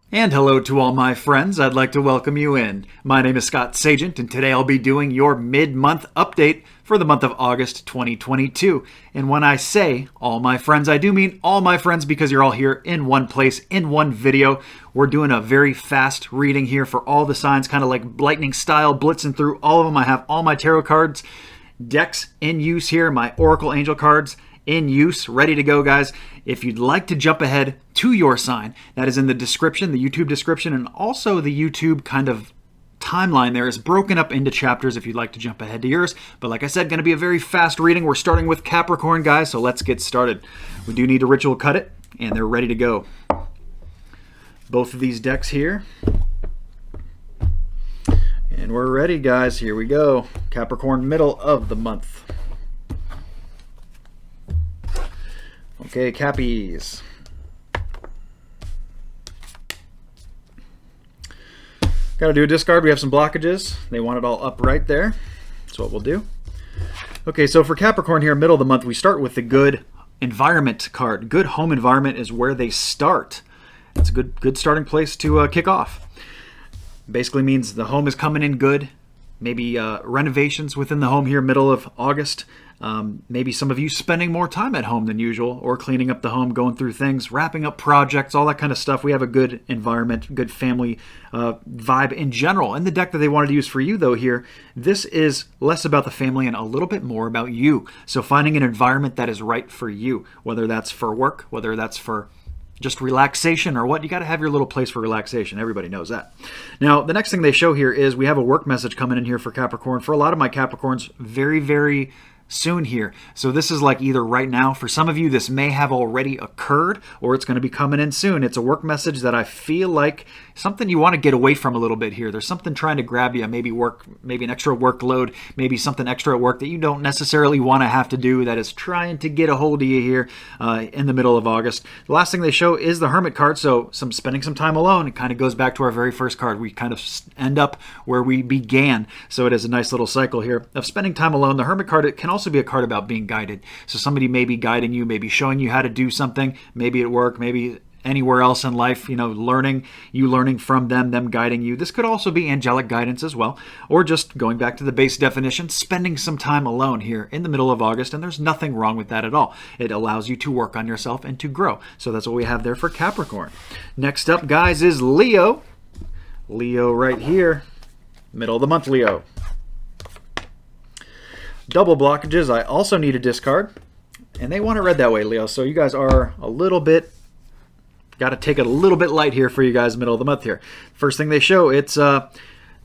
And hello to all my friends. I'd like to welcome you in. My name is Scott Sagent, and today I'll be doing your mid-month update for the month of August 2022. And when I say all my friends, I do mean all my friends because you're all here in one place, in one video. We're doing a very fast reading here for all the signs, kind of like lightning style, blitzing through all of them. I have all my tarot cards, decks in use here, my Oracle Angel cards in use, ready to go, guys. If you'd like to jump ahead to your sign, that is in the description, the YouTube description, and also the YouTube kind of timeline there is broken up into chapters if you'd like to jump ahead to yours. But like I said, going to be a very fast reading. We're starting with Capricorn, guys, so let's get started. We do need to ritual cut it, and they're ready to go. Both of these decks here. And we're ready, guys. Here we go. Capricorn, middle of the month. Okay, Cappies. Got to do a discard. We have some blockages. They want it all up right there. That's what we'll do. Okay, so for Capricorn here, middle of the month, we start with the good environment card. Good home environment is where they start. It's a good starting place to kick off. Basically means the home is coming in good. Maybe renovations within the home here, middle of August. Maybe some of you spending more time at home than usual, or cleaning up the home, going through things, wrapping up projects, all that kind of stuff. We have a good environment, good family vibe in general. And the deck that they wanted to use for you, though, here, this is less about the family and a little bit more about you. So finding an environment that is right for you, whether that's for work, whether that's for just relaxation or what. You got to have your little place for relaxation. Everybody knows that. Now, the next thing they show here is we have a work message coming in here for Capricorn. For a lot of my Capricorns, very, very soon here. So this is like either right now. For some of you, this may have already occurred, or it's going to be coming in soon. It's a work message that I feel like something you want to get away from a little bit here. There's something trying to grab you, maybe an extra workload, maybe something extra at work that you don't necessarily want to have to do that is trying to get a hold of you here in the middle of August. The last thing they show is the Hermit card, so spending some time alone. It kind of goes back to our very first card. We kind of end up where we began, so it is a nice little cycle here of spending time alone. The Hermit card, it can also be a card about being guided. So somebody may be guiding you, maybe showing you how to do something, maybe at work, maybe anywhere else in life, learning from them guiding you. This could also be angelic guidance as well, or just going back to the base definition, spending some time alone here in the middle of August, and there's nothing wrong with that at all. It allows you to work on yourself and to grow. So that's what we have there for Capricorn. Next up, guys, is Leo. Leo right here, middle of the month, Leo. Double blockages. I also need a discard, and they want it read that way, Leo. So you guys are a little bit, got to take it a little bit light here for you guys, middle of the month here. First thing they show, it's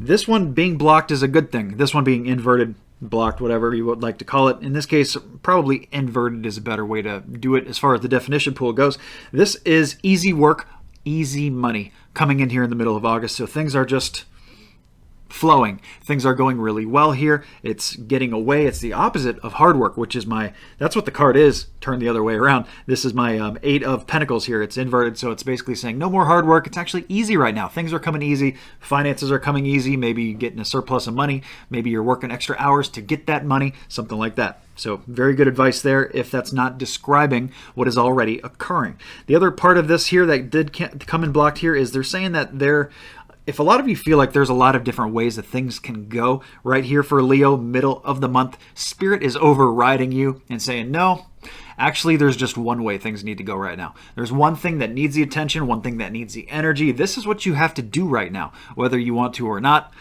this one being blocked is a good thing. This one being inverted, blocked, whatever you would like to call it. In this case, probably inverted is a better way to do it as far as the definition pool goes. This is easy work, easy money coming in here in the middle of August. So things are just flowing. Things are going really well here. It's getting away. It's the opposite of hard work, which is that's what the card is, turned the other way around. This is my 8 of Pentacles here. It's inverted, so it's basically saying no more hard work. It's actually easy right now. Things are coming easy. Finances are coming easy. Maybe you're getting a surplus of money. Maybe you're working extra hours to get that money, something like that. So very good advice there if that's not describing what is already occurring. The other part of this here that did come in blocked here is they're saying that if a lot of you feel like there's a lot of different ways that things can go, right here for Leo, middle of the month, Spirit is overriding you and saying, no, actually, there's just one way things need to go right now. There's one thing that needs the attention, one thing that needs the energy. This is what you have to do right now, whether you want to or not.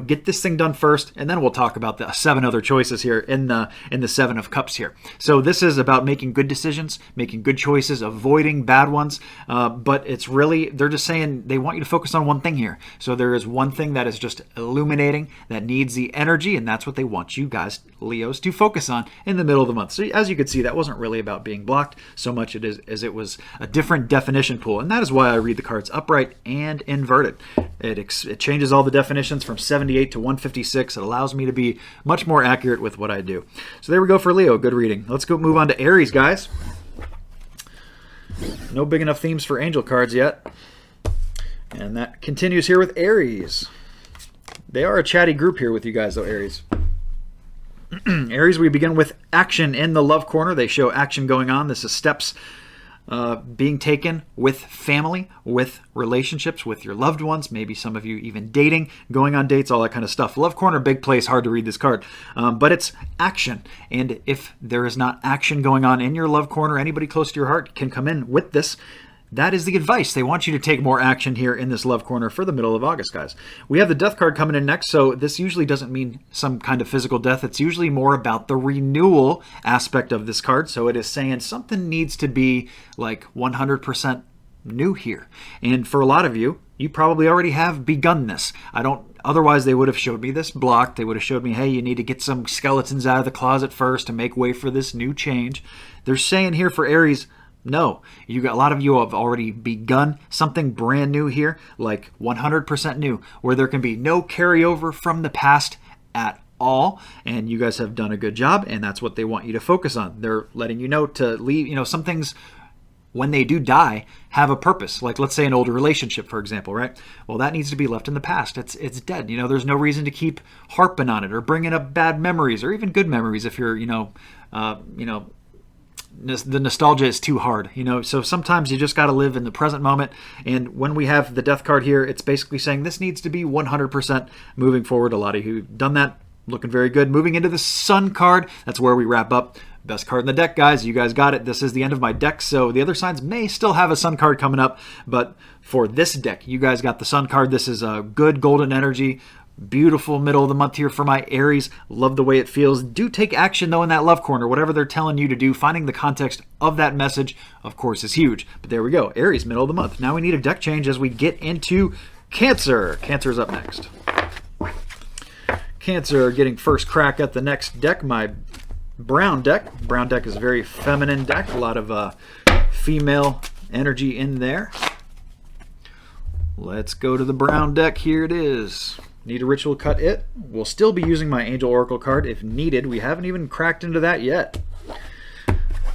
Get this thing done first, and then we'll talk about the 7 other choices here in the 7 of Cups here. So this is about making good decisions, making good choices, avoiding bad ones. But it's really, they're just saying they want you to focus on one thing here. So there is one thing that is just illuminating, that needs the energy, and that's what they want you guys, Leos, to focus on in the middle of the month. So as you can see, that wasn't really about being blocked so much as it was a different definition pool, and that is why I read the cards upright and inverted. It changes all the definitions from 78 to 156. It allows me to be much more accurate with what I do. So there we go for Leo. Good reading. Let's go move on to Aries, guys. No big enough themes for angel cards yet, and that continues here with Aries. They are a chatty group here with you guys, though, Aries. Aries, we begin with action in the love corner. They show action going on. This is steps being taken with family, with relationships, with your loved ones, maybe some of you even dating, going on dates, all that kind of stuff. Love corner, big place, hard to read this card, but it's action. And if there is not action going on in your love corner, anybody close to your heart can come in with this. That is the advice. They want you to take more action here in this love corner for the middle of August, guys. We have the death card coming in next, so this usually doesn't mean some kind of physical death. It's usually more about the renewal aspect of this card. So it is saying something needs to be like 100% new here. And for a lot of you, you probably already have begun this. Otherwise they would have showed me this block. They would have showed me, hey, you need to get some skeletons out of the closet first to make way for this new change. They're saying here for Aries, no, a lot of you have already begun something brand new here, like 100% new, where there can be no carryover from the past at all. And you guys have done a good job, and that's what they want you to focus on. They're letting you know to leave, some things when they do die have a purpose. Like let's say an older relationship, for example, right? Well, that needs to be left in the past. It's dead. There's no reason to keep harping on it or bringing up bad memories or even good memories if you're, the nostalgia is too hard, so sometimes you just got to live in the present moment. And when we have the death card here, it's basically saying this needs to be 100% moving forward. A lot of you have done that, looking very good. Moving into the sun card, that's where we wrap up. Best card in the deck, guys. You guys got it. This is the end of my deck, so the other signs may still have a sun card coming up, but for this deck, you guys got the sun card. This is a good golden energy. Beautiful middle of the month here for my Aries. Love the way it feels. Do take action, though, in that love corner. Whatever they're telling you to do, finding the context of that message, of course, is huge. But there we go. Aries, middle of the month. Now we need a deck change as we get into Cancer. Cancer's up next. Cancer getting first crack at the next deck, my brown deck. Brown deck is a very feminine deck. A lot of female energy in there. Let's go to the brown deck. Here it is. Need a ritual, cut it. We'll still be using my Angel Oracle card if needed. We haven't even cracked into that yet.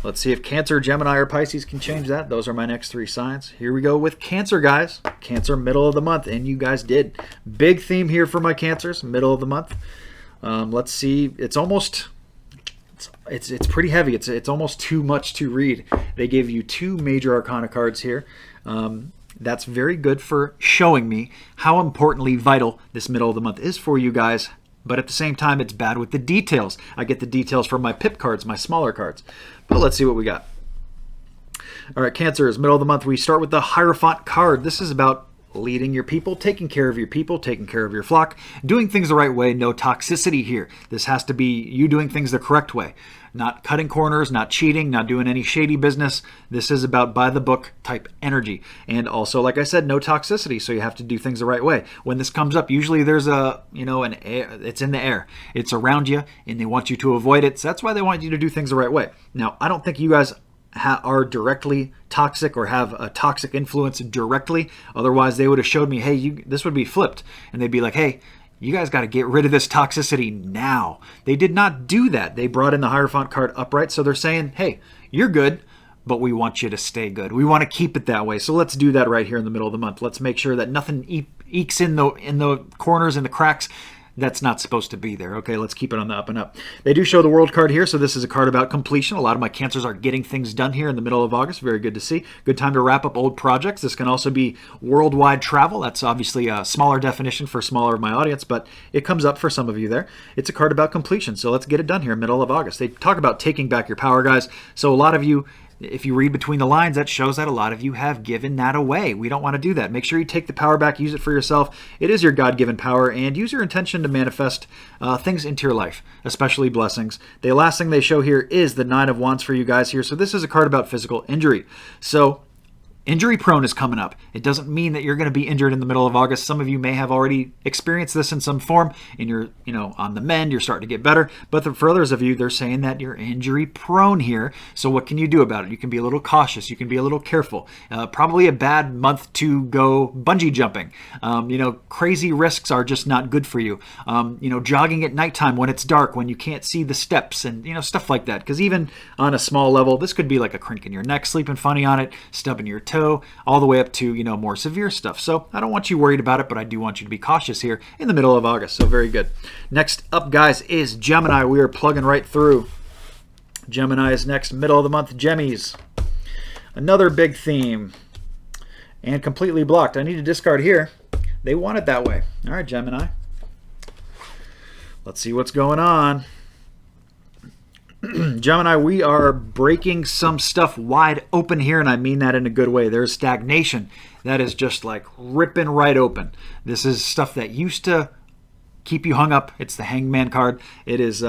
Let's see if Cancer, Gemini, or Pisces can change that. Those are my next three signs. Here we go with Cancer, guys. Cancer, middle of the month, and you guys did. Big theme here for my Cancers, middle of the month. Let's see. It's almost... It's pretty heavy. It's almost too much to read. They gave you two major arcana cards here. That's very good for showing me how importantly vital this middle of the month is for you guys. But at the same time, it's bad with the details. I get the details from my pip cards, my smaller cards. But let's see what we got. All right, Cancer is middle of the month. We start with the Hierophant card. This is about leading your people, taking care of your people, taking care of your flock, doing things the right way, no toxicity here. This has to be you doing things the correct way. Not cutting corners, not cheating, not doing any shady business. This is about by the book type energy. And also, like I said, no toxicity, so you have to do things the right way. When this comes up, usually there's an air, it's in the air. It's around you, and they want you to avoid it. So that's why they want you to do things the right way. Now, I don't think you guys are directly toxic or have a toxic influence directly. Otherwise, they would have showed me, hey, this would be flipped. And they'd be like, hey, you guys got to get rid of this toxicity now. They did not do that. They brought in the Hierophant card upright. So they're saying, hey, you're good, but we want you to stay good. We want to keep it that way. So let's do that right here in the middle of the month. Let's make sure that nothing ekes in the corners and the cracks. That's not supposed to be there. Okay, let's keep it on the up and up. They do show the World card here, so this is a card about completion. A lot of my Cancers are getting things done here in the middle of August. Very good to see. Good time to wrap up old projects. This can also be worldwide travel. That's obviously a smaller definition for smaller of my audience, but it comes up for some of you there. It's a card about completion, so let's get it done here middle of August. They talk about taking back your power, guys. So a lot of you, if you read between the lines, that shows that a lot of you have given that away. We don't want to do that. Make sure you take the power back, use it for yourself. It is your God-given power, and use your intention to manifest things into your life, especially blessings. The last thing they show here is the Nine of Wands for you guys here. So this is a card about physical injury. So injury prone is coming up. It doesn't mean that you're going to be injured in the middle of August. Some of you may have already experienced this in some form, and you're, on the mend, you're starting to get better. But for others of you, they're saying that you're injury prone here. So what can you do about it? You can be a little cautious. You can be a little careful. Probably a bad month to go bungee jumping. Crazy risks are just not good for you. Jogging at nighttime when it's dark, when you can't see the steps and, stuff like that. Because even on a small level, this could be like a crink in your neck, sleeping funny on it, stubbing your toe, all the way up to, more severe stuff. So I don't want you worried about it, but I do want you to be cautious here in the middle of August. So very good. Next up, guys, is Gemini. We are plugging right through. Gemini is next, middle of the month, Gemmies. Another big theme. And completely blocked. I need to discard here. They want it that way. All right, Gemini. Let's see what's going on. Gemini, we are breaking some stuff wide open here, and I mean that in a good way. There's stagnation that is just like ripping right open. This is stuff that used to keep you hung up. It's the Hangman card. It is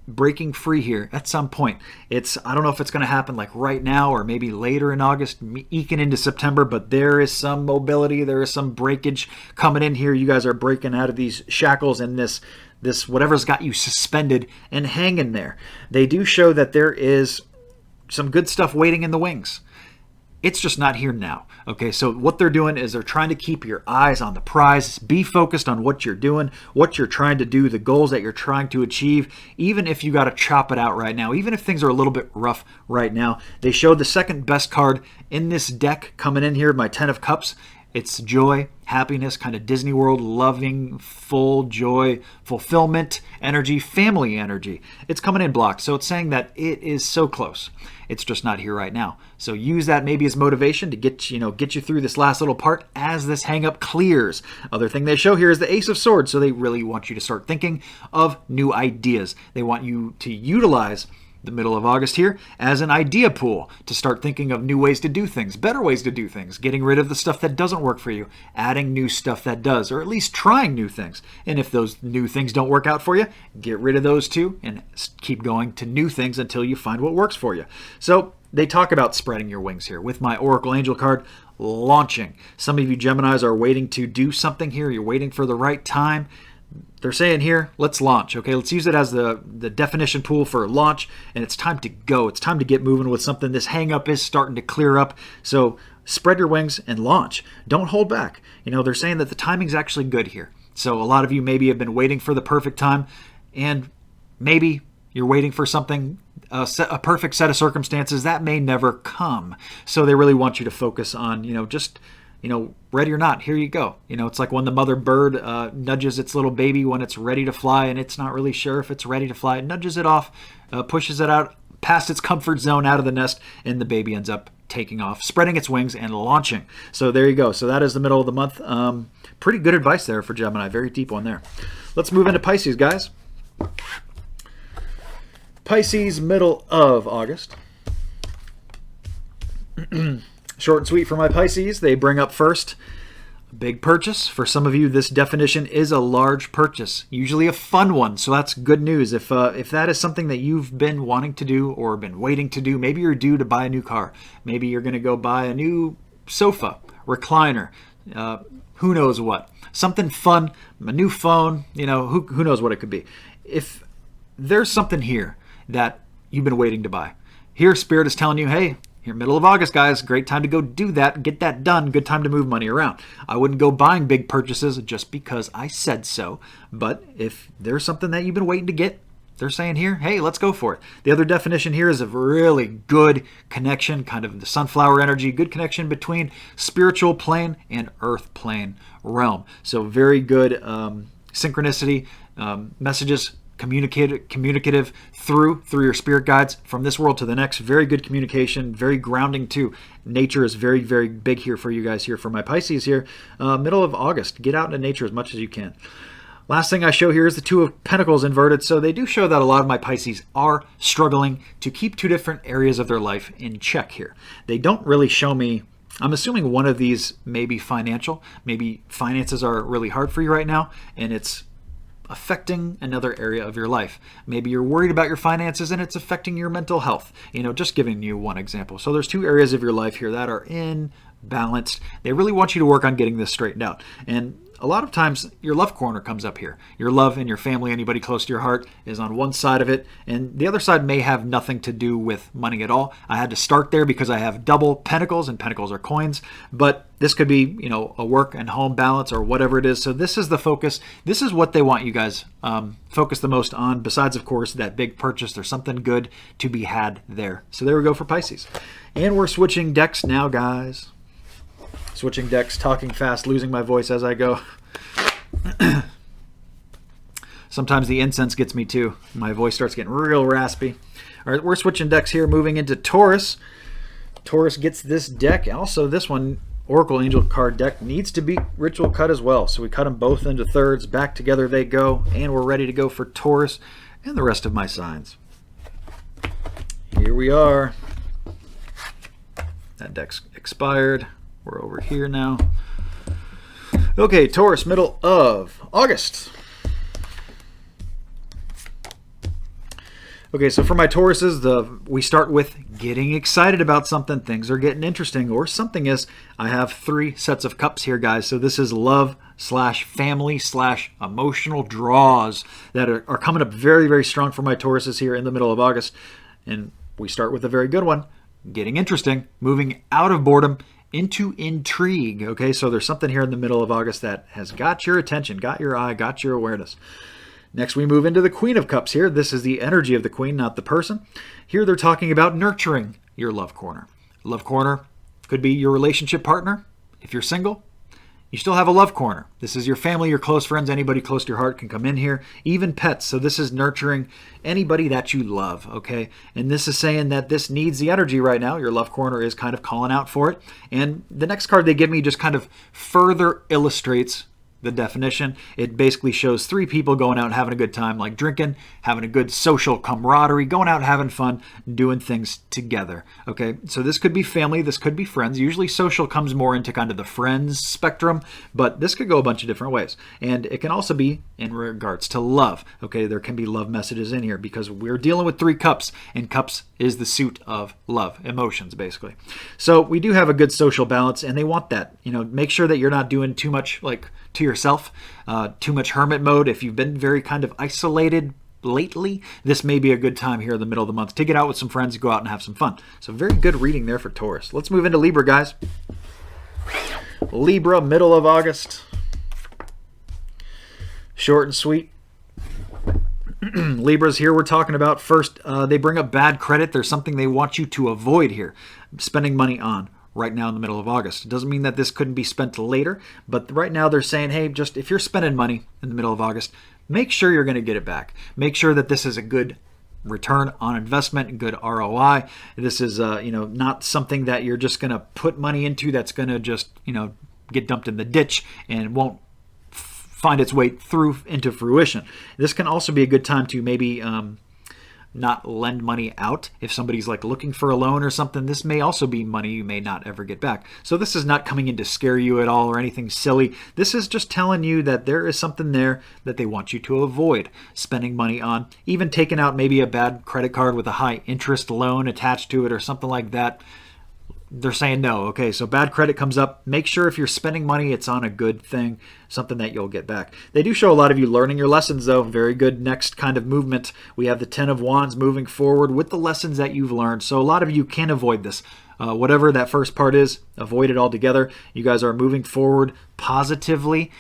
breaking free here at some point. I don't know if it's going to happen like right now or maybe later in August, eking into September, but there is some mobility. There is some breakage coming in here. You guys are breaking out of these shackles and this whatever's got you suspended and hanging there. They do show that there is some good stuff waiting in the wings. It's just not here now. Okay, so what they're doing is they're trying to keep your eyes on the prize. Be focused on what you're doing, what you're trying to do, the goals that you're trying to achieve, even if you got to chop it out right now, even if things are a little bit rough right now. They showed the second best card in this deck coming in here, my 10 of Cups. It's joy, happiness, kind of Disney World, loving, full joy, fulfillment, energy, family energy. It's coming in blocked, so it's saying that it is so close. It's just not here right now. So use that maybe as motivation to get you through this last little part as this hang-up clears. Other thing they show here is the Ace of Swords, so they really want you to start thinking of new ideas. They want you to utilize the middle of August here as an idea pool to start thinking of new ways to do things, better ways to do things, getting rid of the stuff that doesn't work for you, adding new stuff that does, or at least trying new things. And if those new things don't work out for you, get rid of those too and keep going to new things until you find what works for you. So they talk about spreading your wings here with my Oracle Angel card, launching. Some of you Geminis are waiting to do something here. You're waiting for the right time. They're saying here, let's launch. Okay, let's use it as the definition pool for launch, and it's time to go. It's time to get moving with something. This hang up is starting to clear up. So spread your wings and launch. Don't hold back. They're saying that the timing's actually good here. So a lot of you maybe have been waiting for the perfect time, and maybe you're waiting for something, a perfect set of circumstances that may never come. So they really want you to focus on, ready or not, here you go. It's like when the mother bird nudges its little baby when it's ready to fly and it's not really sure if it's ready to fly. It nudges it off, pushes it out past its comfort zone, out of the nest, and the baby ends up taking off, spreading its wings and launching. So there you go. So that is the middle of the month. Pretty good advice there for Gemini. Very deep one there. Let's move into Pisces, guys. Pisces, middle of August. Short and sweet for my Pisces. They bring up first a big purchase. For some of you, this definition is a large purchase, usually a fun one. So that's good news. If that is something that you've been wanting to do or been waiting to do, maybe you're due to buy a new car. Maybe you're going to go buy a new sofa, recliner, who knows what. Something fun, a new phone, who knows what it could be. If there's something here that you've been waiting to buy, here Spirit is telling you, hey, here, middle of August, guys, great time to go do that, get that done, good time to move money around. I wouldn't go buying big purchases just because I said so, but if there's something that you've been waiting to get, they're saying here, hey, let's go for it. The other definition here is a really good connection, kind of the sunflower energy, good connection between spiritual plane and earth plane realm. So very good synchronicity, messages communicative through your spirit guides from this world to the next. Very good communication, very grounding too. Nature is very, very big here for you guys here. For my Pisces here, middle of August, get out into nature as much as you can. Last thing I show here is the Two of Pentacles inverted. So they do show that a lot of my Pisces are struggling to keep two different areas of their life in check here. They don't really show me, I'm assuming one of these may be financial. Maybe finances are really hard for you right now, and it's affecting another area of your life. Maybe you're worried about your finances and it's affecting your mental health. Just giving you one example. So there's two areas of your life here that are imbalanced. They really want you to work on getting this straightened out. And a lot of times your love corner comes up here. Your love and your family, anybody close to your heart, is on one side of it, and the other side may have nothing to do with money at all. I had to start there because I have double pentacles, and pentacles are coins, but this could be, a work and home balance or whatever it is. So this is the focus. This is what they want you guys focus the most on, besides, of course, that big purchase. There's something good to be had there. So there we go for Pisces. And we're switching decks now, guys. Switching decks, talking fast, losing my voice as I go. Sometimes the incense gets me too. My voice starts getting real raspy. All right, we're switching decks here, moving into Taurus. Taurus gets this deck. Also, this one, Oracle Angel card deck, needs to be ritual cut as well. So we cut them both into thirds. Back together they go. And we're ready to go for Taurus and the rest of my signs. Here we are. That deck's expired. We're over here now. Okay, Taurus, middle of August. Okay, so for my Tauruses, we start with getting excited about something. Things are getting interesting, or something is. I have 3 sets of cups here, guys. So this is love / family / emotional draws that are coming up very, very strong for my Tauruses here in the middle of August. And we start with a very good one. Getting interesting, moving out of boredom into intrigue. Okay, so there's something here in the middle of August that has got your attention, got your eye, got your awareness. Next, we move into the Queen of Cups here. This is the energy of the Queen, not the person. Here they're talking about nurturing your love corner. Love corner could be your relationship partner. If you're single, you still have a love corner. This is your family, your close friends, anybody close to your heart can come in here. Even pets. So this is nurturing anybody that you love, okay? And this is saying that this needs the energy right now. Your love corner is kind of calling out for it. And the next card they give me just kind of further illustrates the definition. It basically shows 3 people going out and having a good time, like drinking, having a good social camaraderie, going out having fun, doing things together. Okay, so this could be family, this could be friends. Usually social comes more into kind of the friends spectrum, but this could go a bunch of different ways. And it can also be in regards to love. Okay, there can be love messages in here because we're dealing with 3 cups, and cups is the suit of love, emotions basically. So we do have a good social balance, and they want that. You know, make sure that you're not doing too much like to yourself, too much hermit mode. If you've been very kind of isolated lately, this may be a good time here in the middle of the month to get out with some friends, go out and have some fun. So very good reading there for Taurus. Let's move into Libra, guys. Libra, middle of August. Short and sweet. Libras here we're talking about first, they bring up bad credit. There's something they want you to avoid here, spending money on right now in the middle of August. It doesn't mean that this couldn't be spent later, but right now they're saying, hey, just if you're spending money in the middle of August, make sure you're going to get it back. Make sure that this is a good return on investment, good ROI. This is not something that you're just going to put money into that's going to just get dumped in the ditch and won't find its way through into fruition. This can also be a good time to maybe not lend money out. If somebody's like looking for a loan or something, this may also be money you may not ever get back. So this is not coming in to scare you at all or anything silly. This is just telling you that there is something there that they want you to avoid spending money on. Even taking out maybe a bad credit card with a high interest loan attached to it or something like that. They're saying no. Okay, so bad credit comes up. Make sure if you're spending money, it's on a good thing, something that you'll get back. They do show a lot of you learning your lessons, though. Very good next kind of movement. We have the 10 of Wands moving forward with the lessons that you've learned. So a lot of you can avoid this. Whatever that first part is, avoid it altogether. You guys are moving forward positively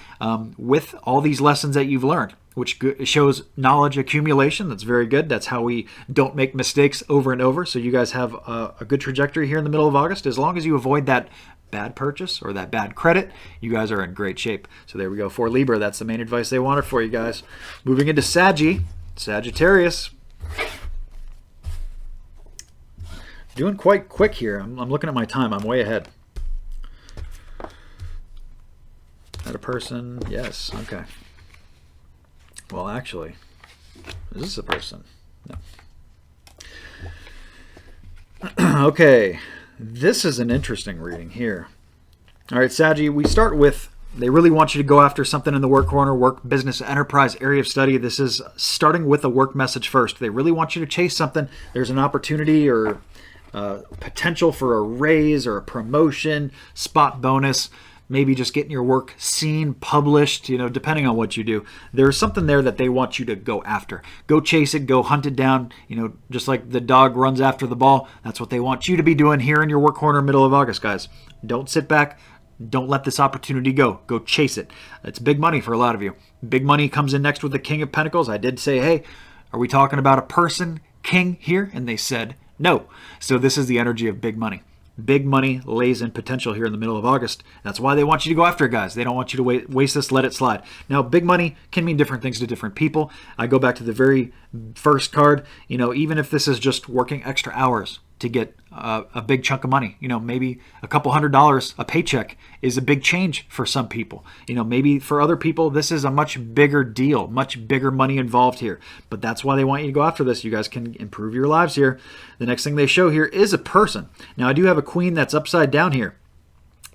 with all these lessons that you've learned, which shows knowledge accumulation. That's very good. That's how we don't make mistakes over and over. So you guys have a good trajectory here in the middle of August. As long as you avoid that bad purchase or that bad credit, you guys are in great shape. So there we go for Libra. That's the main advice they wanted for you guys. Moving into Sagittarius. Doing quite quick here. I'm looking at my time. I'm way ahead. That a person? Yes. Okay. Well, actually, is this a person? No. Okay. This is an interesting reading here. All right, Saggy, we start with they really want you to go after something in the work corner, work, business, enterprise, area of study. This is starting with a work message first. They really want you to chase something. There's an opportunity or potential for a raise or a promotion, spot bonus, maybe just getting your work seen, published, depending on what you do. There's something there that they want you to go after. Go chase it, go hunt it down, just like the dog runs after the ball. That's what they want you to be doing here in your work corner, middle of August, guys. Don't sit back. Don't let this opportunity go. Go chase it. It's big money for a lot of you. Big money comes in next with the King of Pentacles. I did say, hey, are we talking about a person, king here? And they said no. So this is the energy of big money. Big money lays in potential here in the middle of August. That's why they want you to go after it, guys. They don't want you to waste this, let it slide. Now, big money can mean different things to different people. I go back to the very first card. Even if this is just working extra hours to get a big chunk of money. You know, maybe a couple $100 a paycheck is a big change for some people. You know, maybe for other people, this is a much bigger deal, much bigger money involved here. But that's why they want you to go after this. You guys can improve your lives here. The next thing they show here is a person. Now, I do have a queen that's upside down here.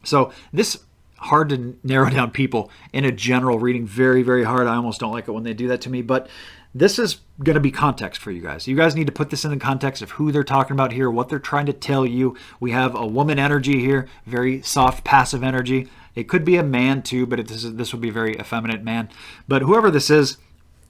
So this, hard to narrow down people in a general reading. Very, very hard. I almost don't like it when they do that to me. But this is going to be context for you guys. You guys need to put this in the context of who they're talking about here, what they're trying to tell you. We have a woman energy here, very soft, passive energy. It could be a man too, but this would be a very effeminate man. But whoever this is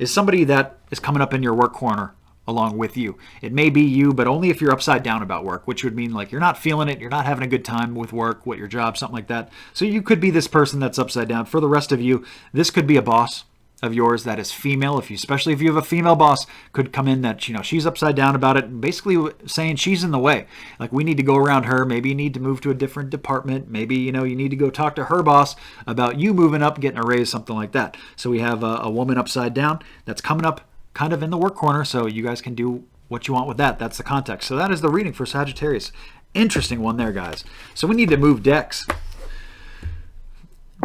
somebody that is coming up in your work corner along with you. It may be you, but only if you're upside down about work, which would mean like you're not feeling it, you're not having a good time with work, with your job, something like that. So you could be this person that's upside down. For the rest of you, this could be a boss of yours that is female. Especially if you have a female boss, could come in that, you know, she's upside down about it, basically saying she's in the way. Like, we need to go around her. Maybe you need to move to a different department. Maybe, you know, you need to go talk to her boss about you moving up, getting a raise, something like that. So we have a woman upside down that's coming up kind of in the work corner, so you guys can do what you want with that. That's the context. So that is the reading for Sagittarius. Interesting one there, guys. So we need to move decks.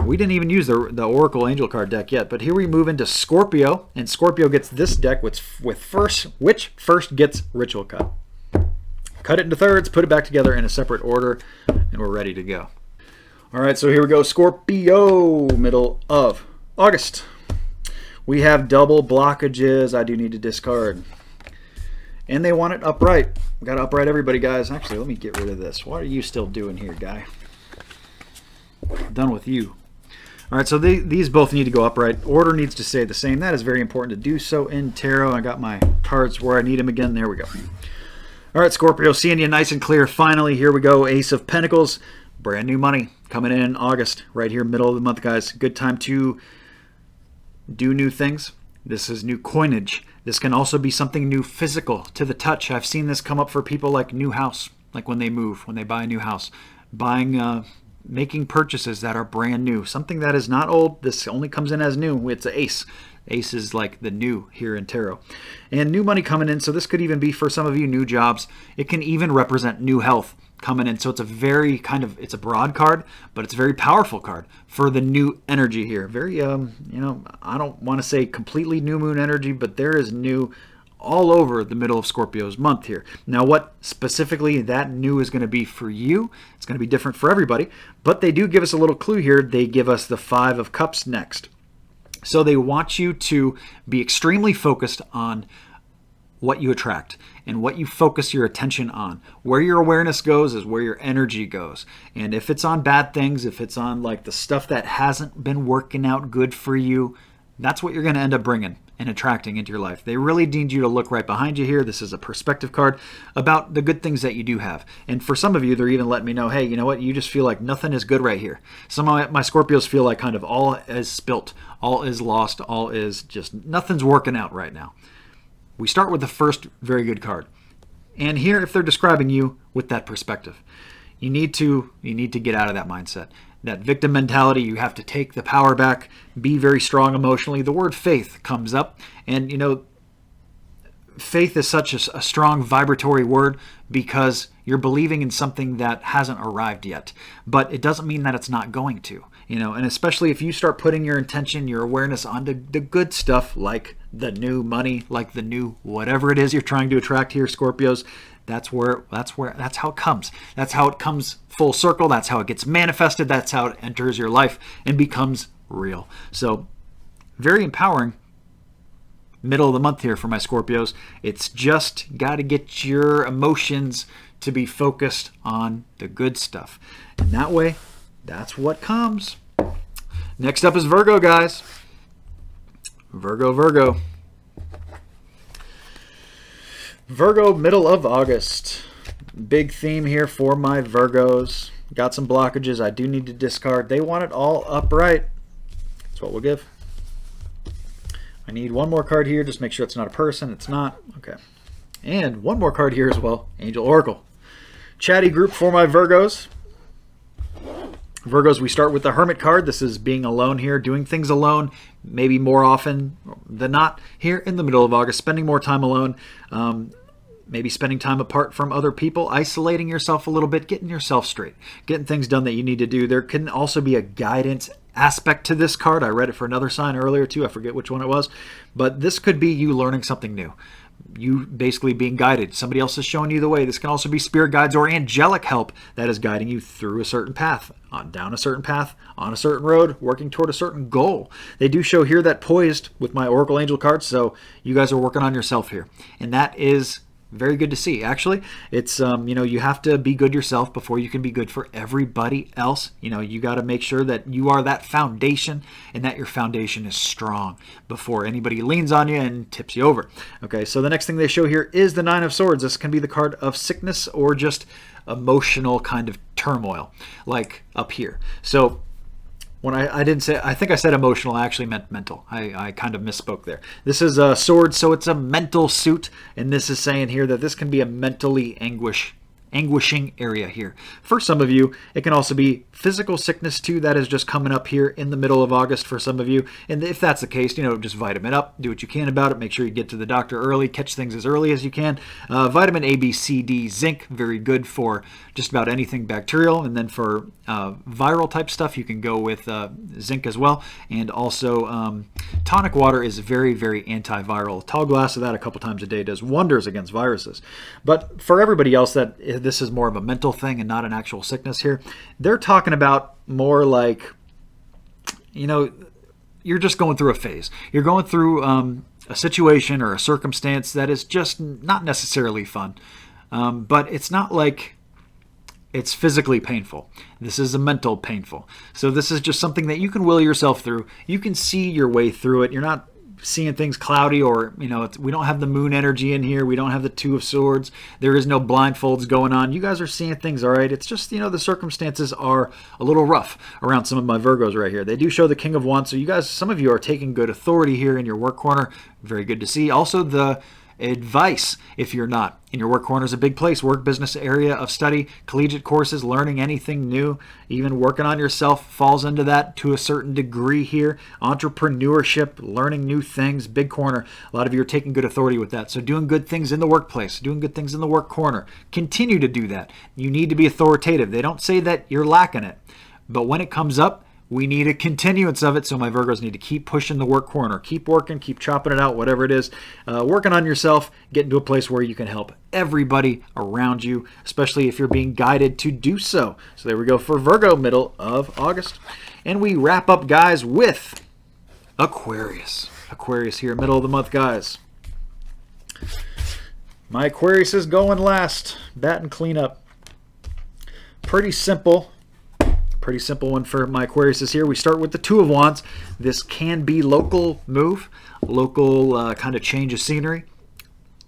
We didn't even use the Oracle Angel card deck yet, but here we move into Scorpio, and Scorpio gets this deck, which first gets Ritual Cut. Cut it into thirds, put it back together in a separate order, and we're ready to go. All right, so here we go. Scorpio, middle of August. We have double blockages. I do need to discard. And they want it upright. We got to upright everybody, guys. Actually, let me get rid of this. What are you still doing here, guy? Done with you. All right, so these both need to go upright. Order needs to stay the same. That is very important to do so in tarot. I got my cards where I need them again. There we go. All right, Scorpio, seeing you nice and clear. Finally, here we go. Ace of Pentacles. Brand new money coming in August. Right here, middle of the month, guys. Good time to do new things. This is new coinage. This can also be something new physical to the touch. I've seen this come up for people like new house, like when they move, when they buy a new house, buying, making purchases that are brand new, something that is not old. This only comes in as new. It's an ace. Ace is like the new here in tarot. And new money coming in. So this could even be for some of you new jobs. It can even represent new health coming in. So it's a very it's a broad card, but it's a very powerful card for the new energy here. Very, you know, I don't want to say completely new moon energy, but there is new all over the middle of Scorpio's month here. Now, what specifically that new is going to be for you, it's going to be different for everybody, but they do give us a little clue here. They give us the Five of Cups next. So they want you to be extremely focused on what you attract and what you focus your attention on. Where your awareness goes is where your energy goes. And if it's on bad things, if it's on like the stuff that hasn't been working out good for you, that's what you're going to end up bringing and attracting into your life. They really need you to look right behind you here. This is a perspective card about the good things that you do have. And for some of you, they're even letting me know, hey, you know what? You just feel like nothing is good right here. Some of my Scorpios feel like kind of all is spilt, all is lost, all is just nothing's working out right now. We start with the first very good card. And here, if they're describing you with that perspective, you need to get out of that mindset. That victim mentality, you have to take the power back, be very strong emotionally. The word faith comes up, and you know, faith is such a strong vibratory word because you're believing in something that hasn't arrived yet, but it doesn't mean that it's not going to, you know. And especially if you start putting your intention, your awareness onto the good stuff, like the new money, like the new whatever it is you're trying to attract here, Scorpios, that's how it comes. That's how it comes full circle. That's how it gets manifested. That's how it enters your life and becomes real. So very empowering middle of the month here for my Scorpios. It's just got to get your emotions to be focused on the good stuff. And that way, that's what comes. Next up is Virgo, guys. Virgo. Virgo, middle of August. Big theme here for my Virgos. Got some blockages I do need to discard. They want it all upright. That's what we'll give. I need one more card here. Just make sure it's not a person. It's not. Okay. And one more card here as well. Angel Oracle. Chatty group for my Virgos. Virgos, we start with the Hermit card. This is being alone here, doing things alone, maybe more often than not here in the middle of August, spending more time alone. maybe spending time apart from other people, isolating yourself a little bit, getting yourself straight, getting things done that you need to do. There can also be a guidance aspect to this card. I read it for another sign earlier too. I forget which one it was, but this could be you learning something new. You basically being guided. Somebody else is showing you the way. This can also be spirit guides or angelic help that is guiding you through a certain path, down a certain path, on a certain road, working toward a certain goal. They do show here that poised with my Oracle Angel cards, so you guys are working on yourself here. And that is very good to see. Actually, it's, you have to be good yourself before you can be good for everybody else. You got to make sure that you are that foundation and that your foundation is strong before anybody leans on you and tips you over. Okay, so the next thing they show here is the Nine of Swords. This can be the card of sickness or just emotional kind of turmoil, like up here. So when I didn't say, I think I said emotional, I actually meant mental. I kind of misspoke there. This is a sword, so it's a mental suit, and this is saying here that this can be a mentally anguishing area here. For some of you, it can also be physical sickness too. That is just coming up here in the middle of August for some of you. And if that's the case, just vitamin up, do what you can about it. Make sure you get to the doctor early, catch things as early as you can. Vitamin A, B, C, D, zinc, very good for just about anything bacterial. And then for viral type stuff, you can go with zinc as well. And also tonic water is very, very antiviral. A tall glass of that a couple times a day does wonders against viruses. But for everybody else that this is more of a mental thing and not an actual sickness here, they're talking about more like, you're just going through a phase. You're going through a situation or a circumstance that is just not necessarily fun. But it's not like it's physically painful. This is a mental painful. So this is just something that you can will yourself through. You can see your way through it. You're not seeing things cloudy, or we don't have the moon energy in here. We don't have the Two of Swords. There is no blindfolds going on. You guys are seeing things all right. It's just, the circumstances are a little rough around some of my Virgos right here. They do show the King of Wands, so you guys, some of you are taking good authority here in your work corner. Very good to see. Also the advice, if you're not in your work corner, is a big place. Work, business area of study, collegiate courses, learning anything new, even working on yourself falls into that to a certain degree here. Entrepreneurship, learning new things, big corner. A lot of you are taking good authority with that. So doing good things in the workplace, doing good things in the work corner. Continue to do that. You need to be authoritative. They don't say that you're lacking it, but when it comes up, we need a continuance of it, so my Virgos need to keep pushing the work corner. Keep working, keep chopping it out, whatever it is. Working on yourself, getting to a place where you can help everybody around you, especially if you're being guided to do so. So there we go for Virgo, middle of August. And we wrap up, guys, with Aquarius. Aquarius here, middle of the month, guys. My Aquarius is going last. Bat and cleanup. Pretty simple. Pretty simple one for my Aquarius is here. We start with the Two of Wands. This can be local move, local kind of change of scenery.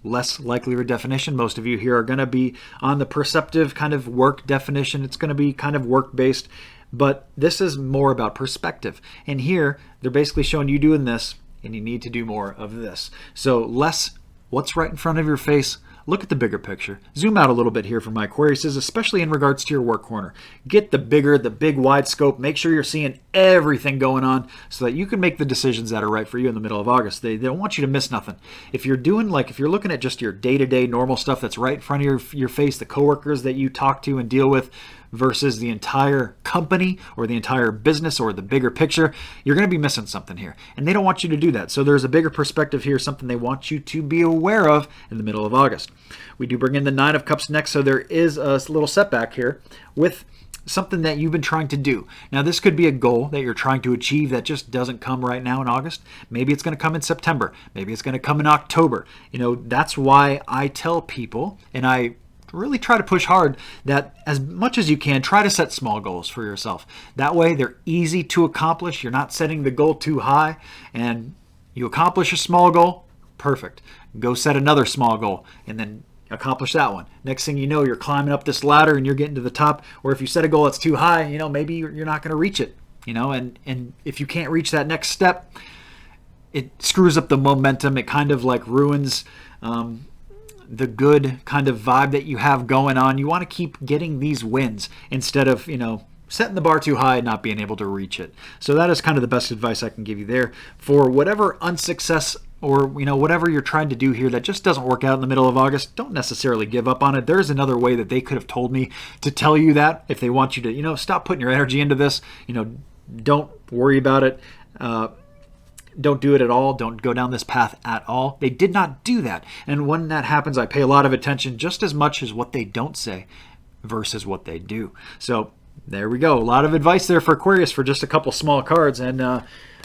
Less likely redefinition. Most of you here are going to be on the perceptive kind of work definition. It's going to be kind of work-based, but this is more about perspective. And here, they're basically showing you doing this, and you need to do more of this. So less what's right in front of your face. Look at the bigger picture. Zoom out a little bit here for my Aquariuses, especially in regards to your work corner. Get the big wide scope. Make sure you're seeing everything going on so that you can make the decisions that are right for you in the middle of August. They don't want you to miss nothing. If you're looking at just your day-to-day normal stuff that's right in front of your face, the coworkers that you talk to and deal with, versus the entire company or the entire business or the bigger picture, you're going to be missing something here. And they don't want you to do that. So there's a bigger perspective here, something they want you to be aware of in the middle of August. We do bring in the Nine of Cups next, so there is a little setback here with something that you've been trying to do. Now, this could be a goal that you're trying to achieve that just doesn't come right now in August. Maybe it's going to come in September. Maybe it's going to come in October. That's why I tell people, and I really try to push hard, that as much as you can, try to set small goals for yourself. That way they're easy to accomplish. You're not setting the goal too high, and you accomplish a small goal, perfect. Go set another small goal and then accomplish that one. Next thing you know, you're climbing up this ladder and you're getting to the top. Or if you set a goal that's too high, maybe you're not going to reach it. And if you can't reach that next step, it screws up the momentum. It kind of like ruins the good kind of vibe that you have going on. You want to keep getting these wins instead of, setting the bar too high and not being able to reach it. So that is kind of the best advice I can give you there for whatever unsuccess or whatever you're trying to do here that just doesn't work out in the middle of August, don't necessarily give up on it. There's another way that they could have told me to tell you that if they want you to, stop putting your energy into this. Don't worry about it. Don't do it at all. Don't go down this path at all. They did not do that. And when that happens, I pay a lot of attention just as much as what they don't say versus what they do. So there we go. A lot of advice there for Aquarius for just a couple small cards. And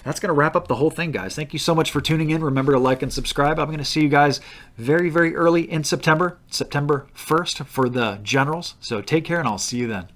that's going to wrap up the whole thing, guys. Thank you so much for tuning in. Remember to like and subscribe. I'm going to see you guys very, very early in September 1st for the generals. So take care, and I'll see you then.